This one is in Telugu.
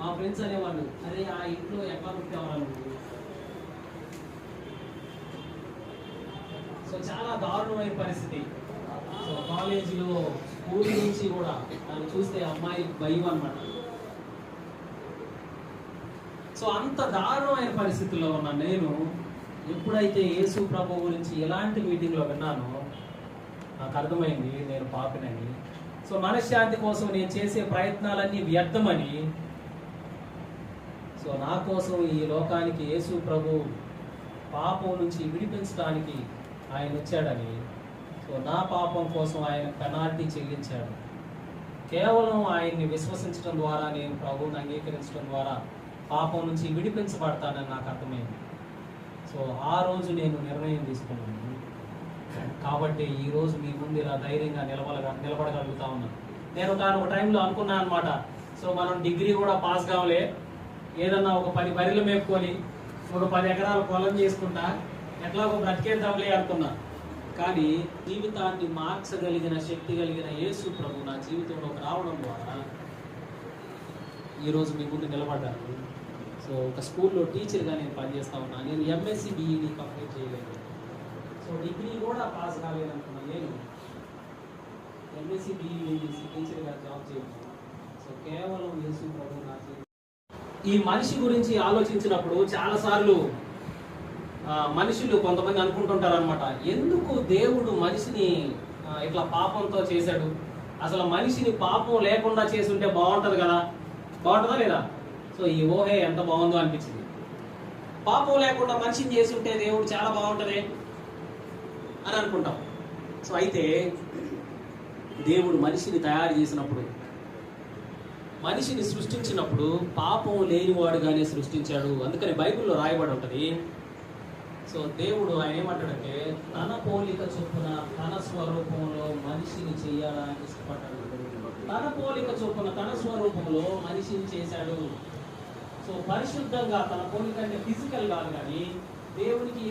మా ఫ్రెండ్స్ అనేవాళ్ళు, అరే ఆ ఇంట్లో ఎట్లా పుట్టావరా నువ్వు. సో చాలా దారుణమైన పరిస్థితి. సో కాలేజీలో స్కూల్ నుంచి కూడా నన్ను చూస్తే అమ్మాయి భయం అనమాట. సో అంత దారుణమైన పరిస్థితుల్లో ఉన్న నేను ఎప్పుడైతే యేసు ప్రభు గురించి ఎలాంటి మీటింగ్లో విన్నానో నాకు అర్థమైంది నేను పాపినని. సో మనశ్శాంతి కోసం నేను చేసే ప్రయత్నాలన్నీ వ్యర్థమని, సో నా కోసం ఈ లోకానికి యేసు ప్రభు పాపం నుంచి విడిపించడానికి ఆయన వచ్చాడని, సో నా పాపం కోసం ఆయన పెనాల్టీ చెల్లించాడు. కేవలం ఆయన్ని విశ్వసించడం ద్వారా, నేను ప్రభువుని అంగీకరించడం ద్వారా పాపం నుంచి విడిపించబడతానని నాకు అర్థమైంది. సో ఆ రోజు నేను నిర్ణయం తీసుకున్నాను. కాబట్టి ఈరోజు మీ ముందు ఇలా ధైర్యంగా నిలబడగలుగుతా ఉన్నాను. నేను ఒక టైంలో అనుకున్నాను అనమాట, సో మనం డిగ్రీ కూడా పాస్ కావలే, ఏదన్నా ఒక 10 బర్రెలు మేపుకొని ఒక 10 ఎకరాల పొలం చేసుకుంటా ఎట్లాగో బ్రతికేద్దాంలే అనుకున్నా. కానీ జీవితాన్ని మార్చగలిగిన శక్తి కలిగిన యేసు ప్రభు నా జీవితంలోకి రావడం ద్వారా ఈరోజు మీ ముందు నిలబడ్డాను. సో ఒక స్కూల్లో టీచర్గా నేను పనిచేస్తా ఉన్నా. నేను ఎంఎస్సి బిఈడి కంప్లీట్ చేయలేదు. సో డిగ్రీ కూడా పాస్ కాలేదనుకున్నా నేను ఎంఎస్సి బిఈడి చేసి టీచర్గా జాబ్ చేయను. సో కేవలం యేసు ప్రభు నా జీవితం. ఈ మనిషి గురించి ఆలోచించినప్పుడు చాలాసార్లు మనుషులు కొంతమంది అనుకుంటుంటారు అనమాట, ఎందుకు దేవుడు మనిషిని ఇట్లా పాపంతో చేశాడు, అసలు మనిషిని పాపం లేకుండా చేసి ఉంటే బాగుంటుంది కదా, బాగుంటుందా లేదా. సో ఈ ఊహే ఎంత బాగుందో అనిపించింది. పాపం లేకుండా మనిషిని చేసి ఉంటే దేవుడు చాలా బాగుంటుంది అని అనుకుంటాం. సో అయితే దేవుడు మనిషిని తయారు చేసినప్పుడు, మనిషిని సృష్టించినప్పుడు పాపం లేనివాడుగానే సృష్టించాడు. అందుకని బైబిల్లో రాయబడి ఉంటుంది. సో దేవుడు ఆయన ఏమంటాడంటే, తన పోలిక చొప్పున తన స్వరూపంలో మనిషిని చేయాలని ఇష్టపడ్డాడు. తన పోలిక చొప్పున తన స్వరూపంలో మనిషిని చేశాడు. సో పరిశుద్ధంగా, తన పోలిక అంటే ఫిజికల్ కాదు, కానీ దేవునికి